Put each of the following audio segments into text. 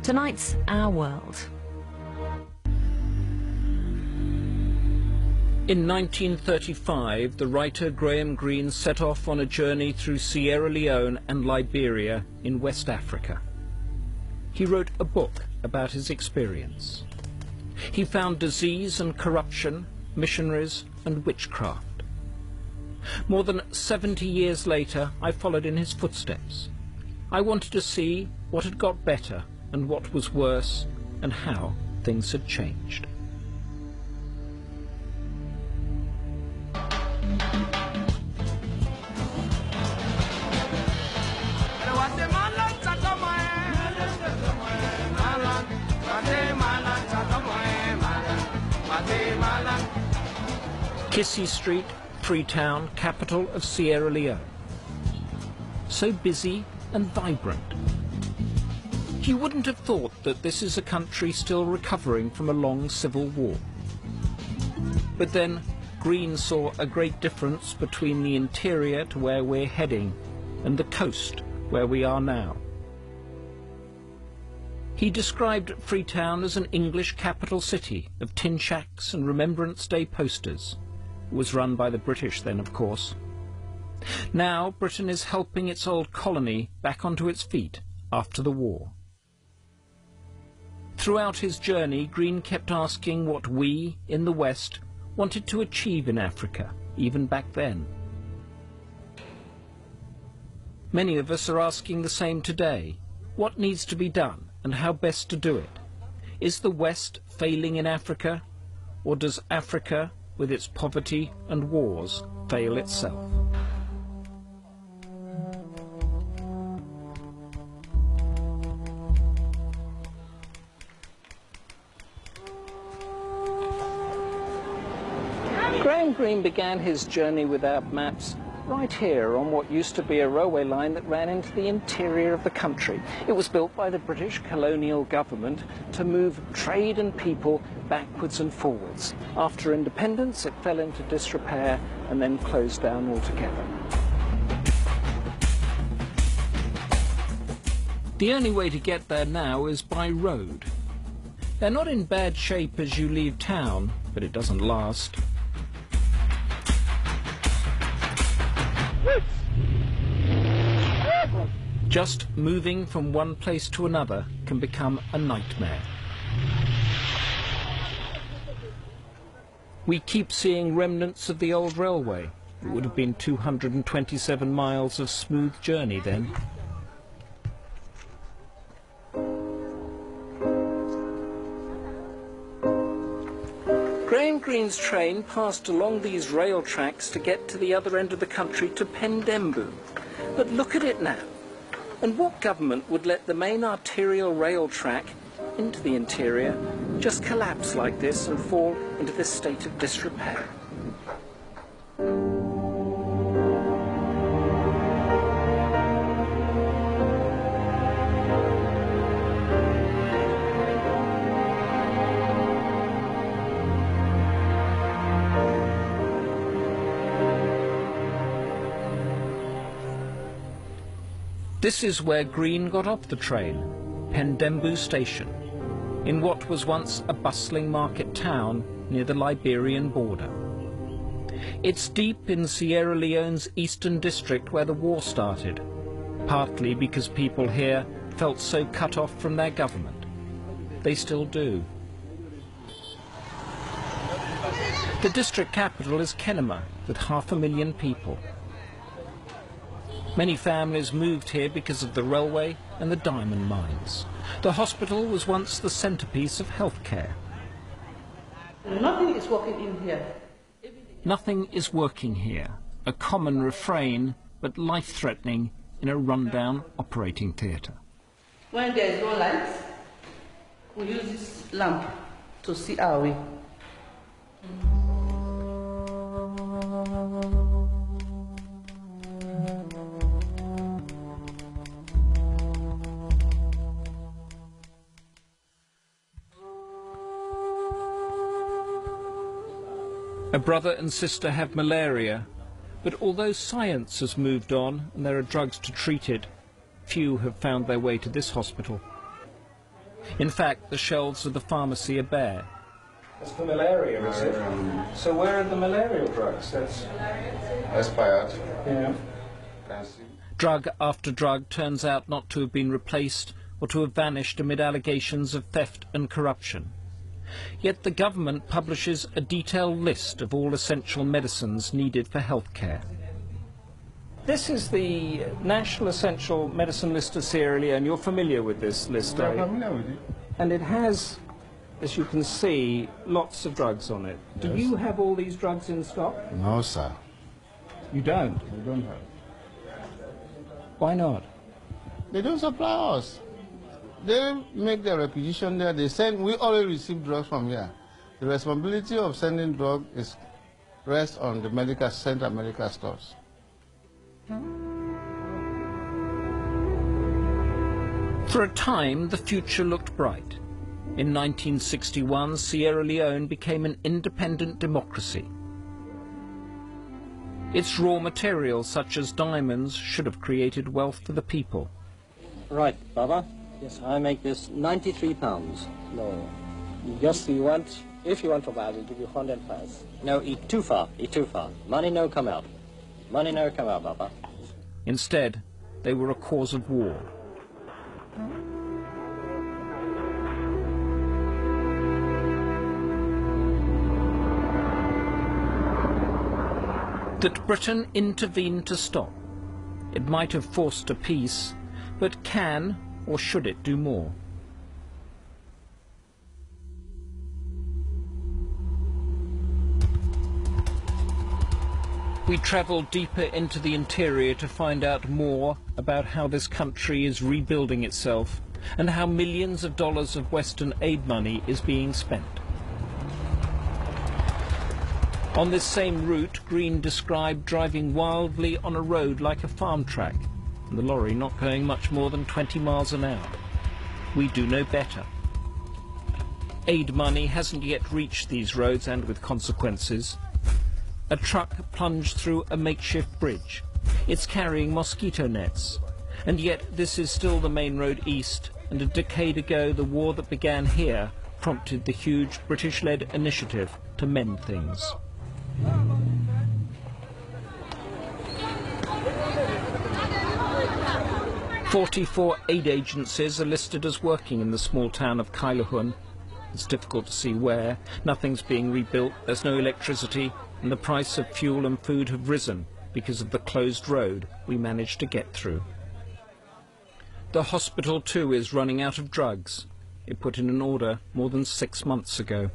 Tonight's Our World. In 1935, the writer Graham Greene set off on a journey through Sierra Leone and Liberia in West Africa. He wrote a book about his experience. He found disease and corruption, missionaries and witchcraft. More than 70 years later, I followed in his footsteps. I wanted to see what had got better and what was worse, and how things had changed. Kissy Street, Freetown, capital of Sierra Leone. So busy and vibrant. You wouldn't have thought that this is a country still recovering from a long civil war. But then Greene saw a great difference between the interior to where we're heading and the coast where we are now. He described Freetown as an English capital city of tin shacks and Remembrance Day posters. It was run by the British then, of course. Now Britain is helping its old colony back onto its feet after the war. Throughout his journey, Greene kept asking what we, in the West, wanted to achieve in Africa, even back then. Many of us are asking the same today. What needs to be done, and how best to do it? Is the West failing in Africa, or does Africa, with its poverty and wars, fail itself? Graham Greene began his journey without maps right here on what used to be a railway line that ran into the interior of the country. It was built by the British colonial government to move trade and people backwards and forwards. After independence, it fell into disrepair and then closed down altogether. The only way to get there now is by road. They're not in bad shape as you leave town, but it doesn't last. Just moving from one place to another can become a nightmare. We keep seeing remnants of the old railway. It would have been 227 miles of smooth journey then. Graham Greene's train passed along these rail tracks to get to the other end of the country, to Pendembu. But look at it now. And what government would let the main arterial rail track into the interior just collapse like this and fall into this state of disrepair? This is where Greene got off the train, Pendembu Station, in what was once a bustling market town near the Liberian border. It's deep in Sierra Leone's eastern district where the war started, partly because people here felt so cut off from their government. They still do. The district capital is Kenema, with 500,000 people. Many families moved here because of the railway and the diamond mines. The hospital was once the centrepiece of healthcare. Nothing is working in here. Nothing is working here, a common refrain, but life-threatening in a rundown operating theatre. When there is no light, we use this lamp to see our way. A brother and sister have malaria, but although science has moved on and there are drugs to treat it, few have found their way to this hospital. In fact, the shelves of the pharmacy are bare. That's for malaria, is it? So where are the malarial drugs? That's expired. yeah. Drug after drug turns out not to have been replaced or to have vanished amid allegations of theft and corruption. Yet the government publishes a detailed list of all essential medicines needed for health care. This is the National Essential Medicine List of Sierra Leone. You're familiar with this list, are you? I'm familiar with it. And it has, as you can see, lots of drugs on it. Do you have all these drugs in stock? No, sir. You don't? We don't have. Why not? They don't supply us. They make their requisition there. They send. We already receive drugs from here. The responsibility of sending drug rests on the Central Medical stores. For a time, the future looked bright. In 1961, Sierra Leone became an independent democracy. Its raw materials, such as diamonds, should have created wealth for the people. Right, Baba. Yes, I make this 93 pounds. No, just you want, if you want to buy, we'll give you 100 pounds. No, eat too far, eat too far. Money no come out. Money no come out, Baba. Instead, they were a cause of war. That Britain intervened to stop. It might have forced a peace, but can or should it do more? We travel deeper into the interior to find out more about how this country is rebuilding itself and how millions of dollars of Western aid money is being spent. On this same route, Green described driving wildly on a road like a farm track, and the lorry not going much more than 20 miles an hour. We do know better. Aid money hasn't yet reached these roads, and with consequences. A truck plunged through a makeshift bridge. It's carrying mosquito nets. And yet this is still the main road east, and a decade ago the war that began here prompted the huge British-led initiative to mend things. 44 aid agencies are listed as working in the small town of Kailahun. It's difficult to see where. Nothing's being rebuilt, there's no electricity, and the price of fuel and food have risen because of the closed road we managed to get through. The hospital too is running out of drugs. It put in an order more than 6 months ago.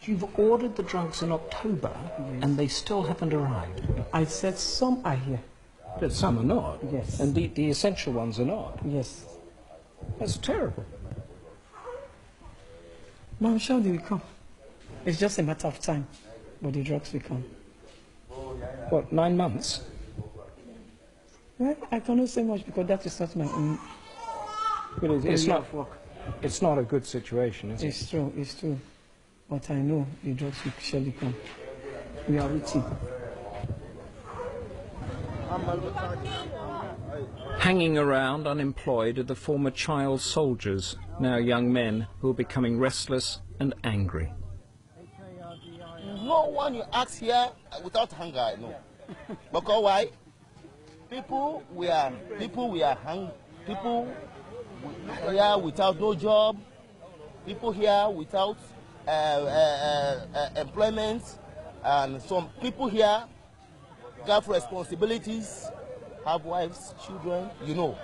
You've ordered the drugs in October, yes, and they still haven't arrived. I said some are here. But some are not. Yes. And the essential ones are not. Yes. That's terrible. But I'm sure they will come. It's just a matter of time, but the drugs will come. What, 9 months? Well, I cannot say much because that is not my own. But it's area not. of work. It's not a good situation, is it? It's true. It's true. But I know the drugs will surely come. We are waiting. Hanging around unemployed are the former child soldiers, now young men who are becoming restless and angry. No one you ask here without hunger, no. Because why? People here without no job, people here without employment, and some people here have responsibilities, have wives, children, you know.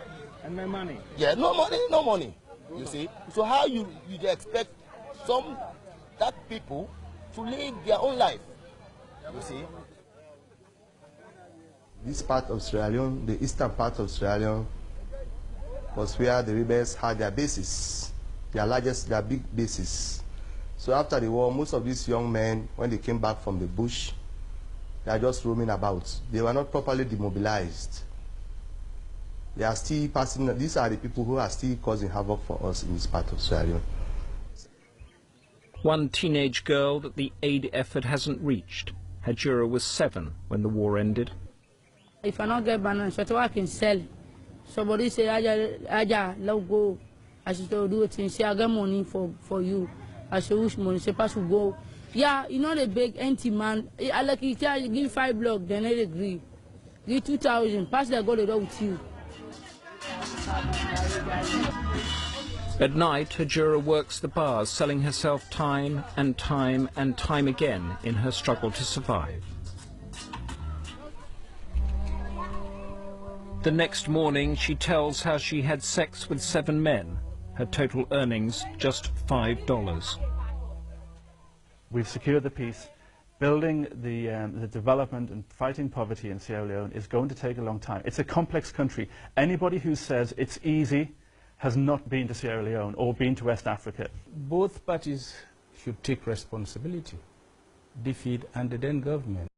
And no money? Yeah, no money, you see. So how you expect that people to live their own life, you see. This part of Sierra Leone, the eastern part of Sierra Leone, was where the rebels had their bases, their big bases. So after the war, most of these young men, when they came back from the bush, they are just roaming about. They were not properly demobilized. They are still passing. These are the people who are still causing havoc for us in this part of Sierra Leone. One teenage girl that the aid effort hasn't reached. Hajura was 7 when the war ended. If I don't get banana, so I can sell. Somebody say, Aja, let go. I should do it and say, I got money for you. I should wish money, say, pass will go. Yeah, you know the big empty man. I like it, give 5 blocks, then they agree. Give 2,000, pass the gold with you. At night, Hajura works the bars, selling herself time and time and time again in her struggle to survive. The next morning, she tells how she had sex with 7 men, her total earnings just $5. We've secured the peace. Building the development and fighting poverty in Sierra Leone is going to take a long time. It's a complex country. Anybody who says it's easy has not been to Sierra Leone or been to West Africa. Both parties should take responsibility, defeat and the then government.